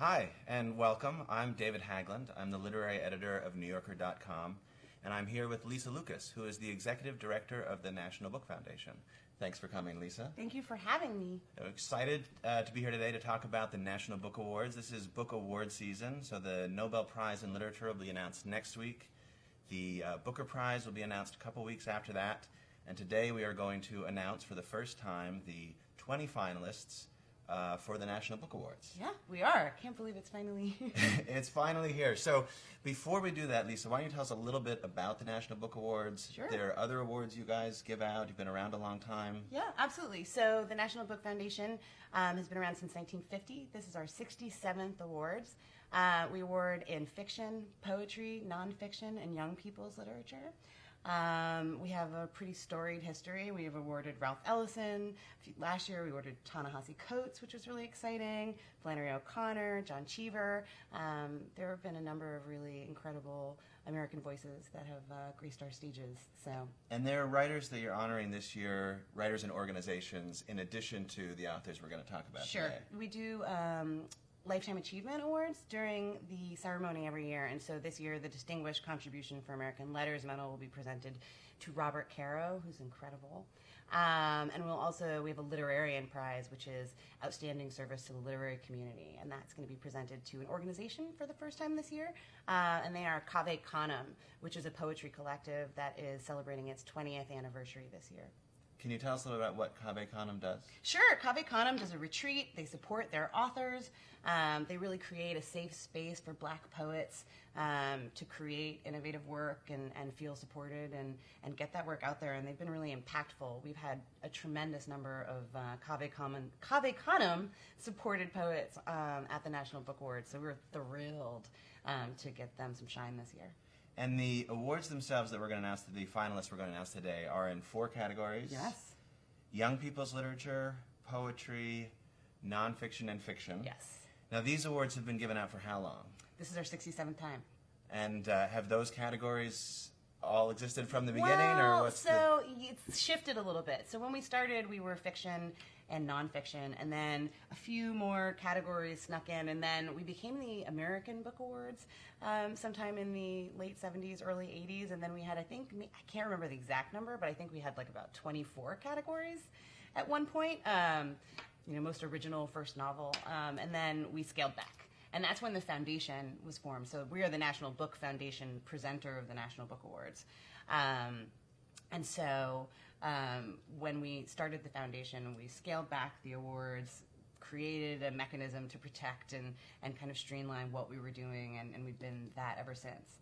Hi, and welcome. I'm David Haglund. I'm the literary editor of NewYorker.com, and I'm here with Lisa Lucas, who is the executive director of the National Book Foundation. Thanks for coming, Lisa. Thank you for having me. I'm excited to be here today to talk about the National Book Awards. This is book award season, so the Nobel Prize in Literature will be announced next week. The Booker Prize will be announced a couple weeks after that, and today we are going to announce for the first time the 20 finalists for the National Book Awards. Yeah, we are. I can't believe it's finally It's finally here. So before we do that, Lisa, why don't you tell us a little bit about the National Book Awards? Sure. There are other awards you guys give out. You've been around a long time. Yeah, absolutely. So the National Book Foundation has been around since 1950. This is our 67th awards. We award in fiction, poetry, nonfiction, and young people's literature. We have a pretty storied history. We have awarded Ralph Ellison. Last year we awarded Ta-Nehisi Coates, which was really exciting, Flannery O'Connor, John Cheever. There have been a number of really incredible American voices that have graced our stages. And there are writers that you're honoring this year, writers and organizations, in addition to the authors we're going to talk about today. We do Lifetime Achievement Awards during the ceremony every year, and so this year the Distinguished Contribution for American Letters Medal will be presented to Robert Caro, who's incredible. And we have a Literarian Prize, which is Outstanding Service to the Literary Community, and that's going to be presented to an organization for the first time this year, and they are Cave Canem, which is a poetry collective that is celebrating its 20th anniversary this year. Can you tell us a little about what Cave Canem does? Sure. Cave Canem does a retreat. They support their authors. They really create a safe space for Black poets to create innovative work and feel supported and get that work out there. And they've been really impactful. We've had a tremendous number of Cave Canem supported poets at the National Book Awards. So we're thrilled to get them some shine this year. And the awards themselves that we're going to announce, the finalists we're going to announce today, are in 4 categories. Yes. Young people's literature, poetry, nonfiction, and fiction. Yes. Now, these awards have been given out for how long? This is our 67th time. And have those categories all existed from the beginning? It's shifted a little bit. So when we started, we were fiction and nonfiction, and then a few more categories snuck in, and then we became the American Book Awards sometime in the late 70s, early 80s, and then we had, I can't remember the exact number, but I think we had like about 24 categories at one point, most original, first novel, and then we scaled back. And that's when the foundation was formed. So we are the National Book Foundation presenter of the National Book Awards. And so when we started the foundation, we scaled back the awards, created a mechanism to protect and kind of streamline what we were doing, and we've been that ever since.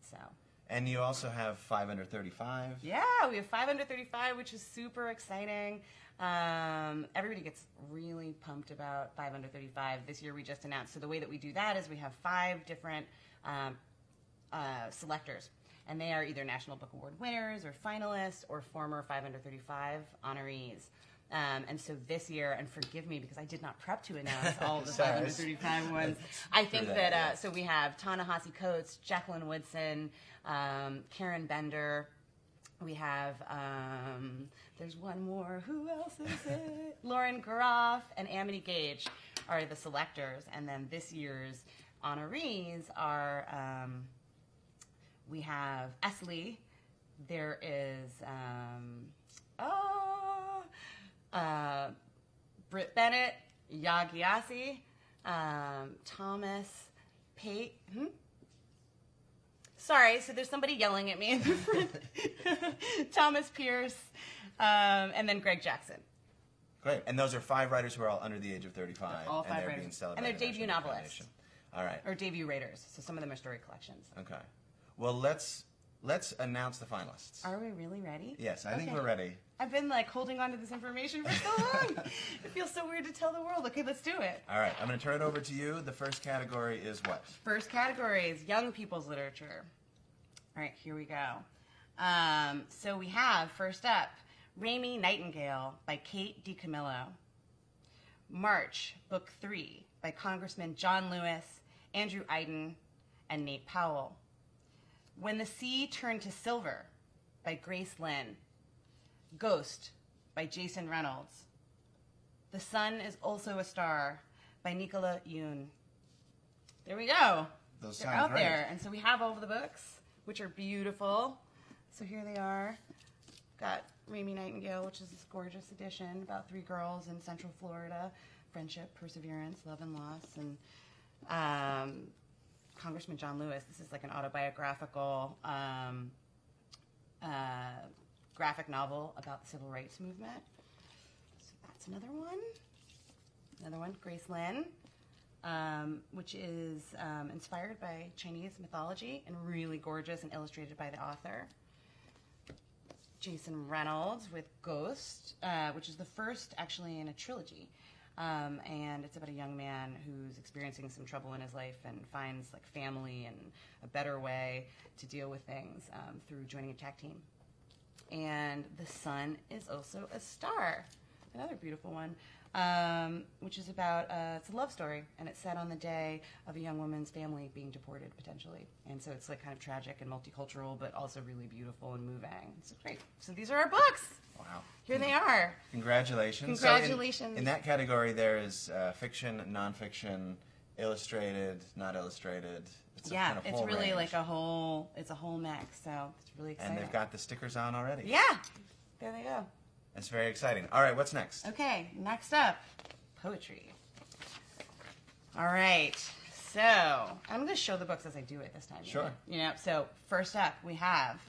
And you also have 5 Under 35. Yeah, we have 5 Under 35, which is super exciting. Everybody gets really pumped about 5 Under 35. This year we just announced. So the way that we do that is we have 5 different selectors. And they are either National Book Award winners or finalists or former 5 Under 35 honorees. And so this year, and forgive me because I did not prep to announce all of the 5 Under 35 ones. I think that, so we have Ta-Nehisi Coates, Jacqueline Woodson, Karen Bender. We have, there's one more, who else is it? Lauren Groff and Amity Gage are the selectors. And then this year's honorees are, we have Esley, there is Britt Bennett, Yagyasi, Thomas Pate. Sorry, so there's somebody yelling at me in the front. Thomas Pierce, and then Greg Jackson. Great. And those are 5 writers who are all under the age of 35. All 5 and they're writers. being celebrated. And they're debut novelists. All right. Or debut writers. So some of them are story collections. Okay. Well, let's announce the finalists. Are we really ready? Yes, I think we're ready. I've been holding on to this information for so long. It feels so weird to tell the world. Okay, let's do it. All right, I'm going to turn it over to you. The first category is what? First category is young people's literature. All right, here we go. So we have, first up, Rainy Nightingale by Kate DiCamillo. March, Book 3 by Congressman John Lewis, Andrew Aydin, and Nate Powell. When the Sea Turned to Silver by Grace Lynn. Ghost by Jason Reynolds. The Sun is Also a Star by Nicola Yoon. there we go. Those They're sound out great. there. And so we have all of the books, which are beautiful. So here they are. Got Raimi Nightingale, which is this gorgeous edition about 3 girls in Central Florida. Friendship, perseverance, love and loss. And Congressman John Lewis. This is like an autobiographical graphic novel about the civil rights movement. So that's another one. Another one, Grace Lin, which is inspired by Chinese mythology and really gorgeous and illustrated by the author. Jason Reynolds with Ghost, which is the first actually in a trilogy. And it's about a young man who's experiencing some trouble in his life and finds like family and a better way to deal with things through joining a tag team. And The Sun is Also a Star, another beautiful one, which is about, it's a love story, and it's set on the day of a young woman's family being deported, potentially. And so it's like kind of tragic and multicultural, but also really beautiful and moving. It's great. So these are our books. Wow. Here they are. Congratulations. Congratulations. So in that category, there is fiction, nonfiction, illustrated, not illustrated. It's a kind of it's whole really range. like a whole mix, so it's really exciting. And they've got the stickers on already. Yeah, there they go. That's very exciting. All right, what's next? Okay, next up, poetry. All right, so I'm going to show the books as I do it this time. Sure. So first up, we have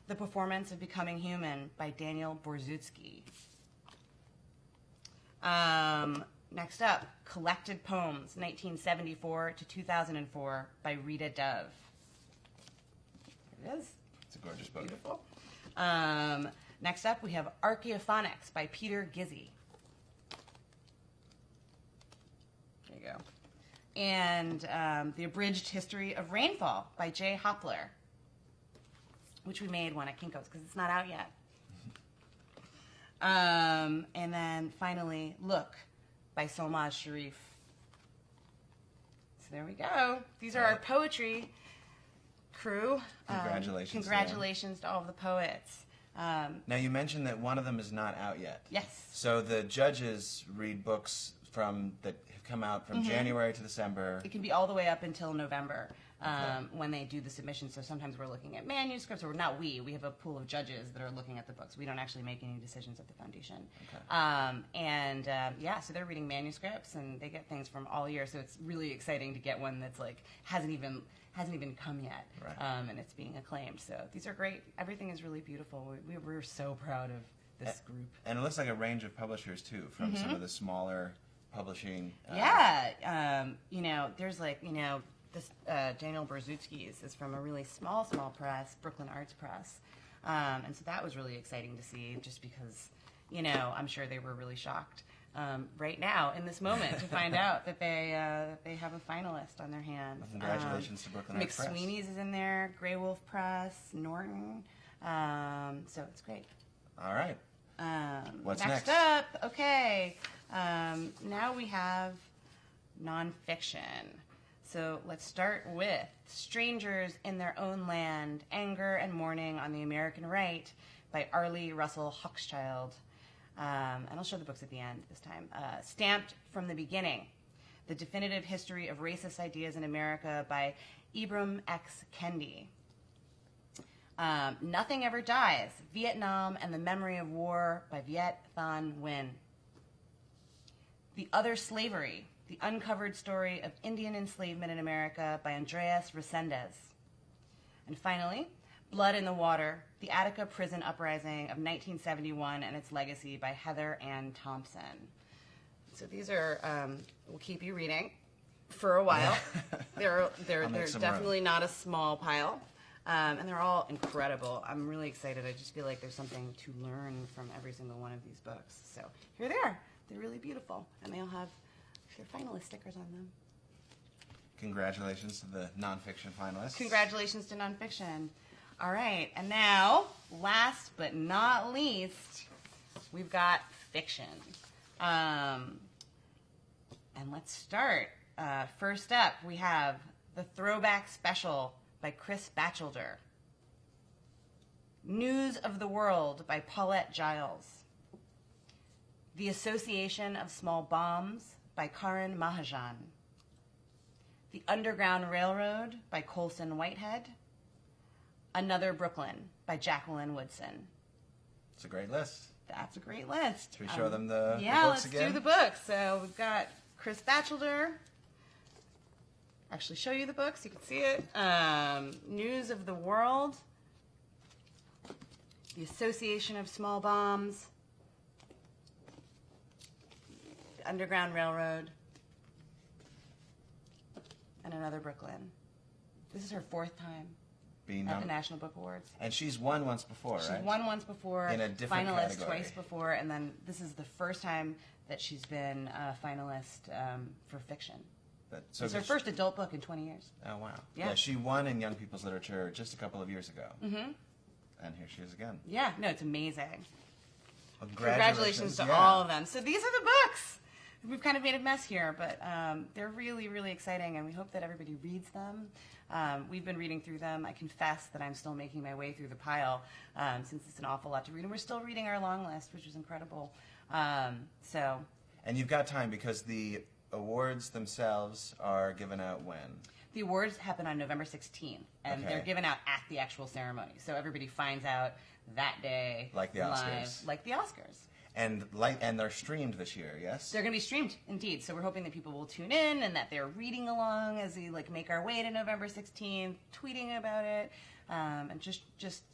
The Performance of Becoming Human by Daniel Borzutsky. Next up, Collected Poems, 1974 to 2004 by Rita Dove. There it is. It's a gorgeous book. Beautiful. Next up, we have Archaeophonics by Peter Gizzi. There you go. And The Abridged History of Rainfall by Jay Hopler, which we made one at Kinko's because it's not out yet. And then finally, Look by Solmaz Sharif. So there we go. These are our poetry crew. Congratulations. Congratulations to all of the poets. Now, you mentioned that one of them is not out yet. Yes. So the judges read books that have come out from January to December. It can be all the way up until November when they do the submission. So sometimes we're looking at manuscripts, or not we have a pool of judges that are looking at the books. We don't actually make any decisions at the foundation. Okay. So they're reading manuscripts, and they get things from all year. So it's really exciting to get one that's like hasn't even come yet, Right. And it's being acclaimed. So these are great. Everything is really beautiful. We're so proud of this group. And it looks like a range of publishers, too, from some of the smaller publishing. There's this Daniel Borzutsky's is from a really small press, Brooklyn Arts Press. And so that was really exciting to see, just because, I'm sure they were really shocked right now in this moment to find out that they have a finalist on their hands. Well, congratulations to Brooklyn Arts Press. McSweeney's is in there, Grey Wolf Press, Norton. So it's great. All right. What's next next? up, okay. Now we have nonfiction. So let's start with Strangers in Their Own Land, Anger and Mourning on the American Right by Arlie Russell Hochschild. And I'll show the books at the end this time. Stamped from the Beginning, The Definitive History of Racist Ideas in America by Ibram X. Kendi. Nothing Ever Dies, Vietnam and the Memory of War by Viet Thanh Nguyen. The Other Slavery, The Uncovered Story of Indian Enslavement in America by Andreas Resendez. And finally, Blood in the Water, The Attica Prison Uprising of 1971 and Its Legacy by Heather Ann Thompson. So these are, we'll keep you reading for a while. They're definitely not a small pile. And they're all incredible. I'm really excited. I just feel like there's something to learn from every single one of these books. So here they are. They're really beautiful. And they all have your finalist stickers on them. Congratulations to the nonfiction finalists. Congratulations to nonfiction. All right. And now, last but not least, we've got fiction. And let's start. First up, we have The Throwback Special by Chris Batchelder. News of the World by Paulette Giles. The Association of Small Bombs by Karan Mahajan. The Underground Railroad by Colson Whitehead. Another Brooklyn by Jacqueline Woodson. It's a great list. That's a great list. Should we show them the yeah, books again? let's do the books. So we've got Chris Batchelder. Actually show you the books. You can see it. News of the World. The Association of Small Bombs. The Underground Railroad. And Another Brooklyn. This is her 4th time Being at the National Book Awards. And she's won once before, right? She's won once before, in a different finalist category. twice before, and then this is the first time that she's been a finalist for fiction. So It's her first adult book in 20 years. Oh, wow. Yeah. She won in Young People's Literature just a couple of years ago. Mm-hmm. And here she is again. Yeah, no, it's amazing. Well, Congratulations to all of them. So these are the books. We've kind of made a mess here, but they're really, really exciting, and we hope that everybody reads them. We've been reading through them. I confess that I'm still making my way through the pile since it's an awful lot to read, and we're still reading our long list, which is incredible. And you've got time because the awards themselves are given out when? The awards happen on November 16th, and Okay. they're given out at the actual ceremony. So everybody finds out that day. Like the live, Oscars. Like the Oscars. And they're streamed this year, yes? They're going to be streamed, indeed. So we're hoping that people will tune in and that they're reading along as we make our way to November 16th, tweeting about it, and just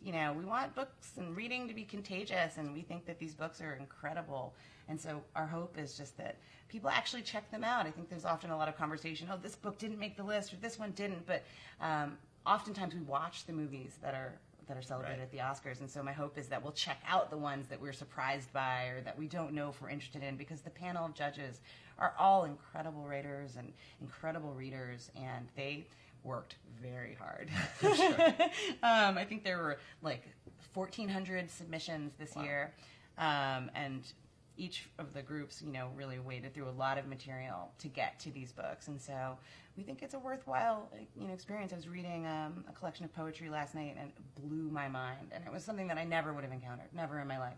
we want books and reading to be contagious, and we think that these books are incredible. And so our hope is just that people actually check them out. I think there's often a lot of conversation. Oh, this book didn't make the list, or this one didn't. But oftentimes we watch the movies that are celebrated Right. at the Oscars, and so my hope is that we'll check out the ones that we're surprised by or that we don't know if we're interested in, because the panel of judges are all incredible writers and incredible readers, and they worked very hard. I think there were like 1,400 submissions this year, and each of the groups, really waded through a lot of material to get to these books, and so we think it's a worthwhile, experience. I was reading a collection of poetry last night, and it blew my mind, and it was something that I never would have encountered, never in my life.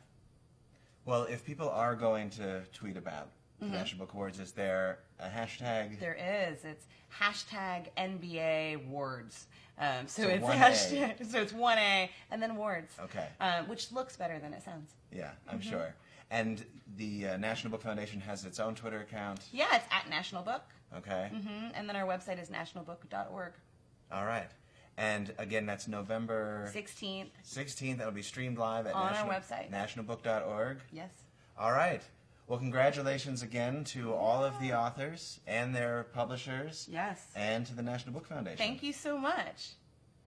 Well, if people are going to tweet about the National Book Awards, is there a hashtag? There is. It's hashtag NBA Words. So it's 1A. hashtag. So it's 1A and then words. Okay. Which looks better than it sounds. Yeah, I'm sure. And the National Book Foundation has its own Twitter account. Yeah, it's at National Book. Okay. And then our website is nationalbook.org. All right. And again, that's November 16th. That'll be streamed live at On our website. nationalbook.org. Yes. All right. Well, congratulations again to all of the authors and their publishers. Yes. And to the National Book Foundation. Thank you so much.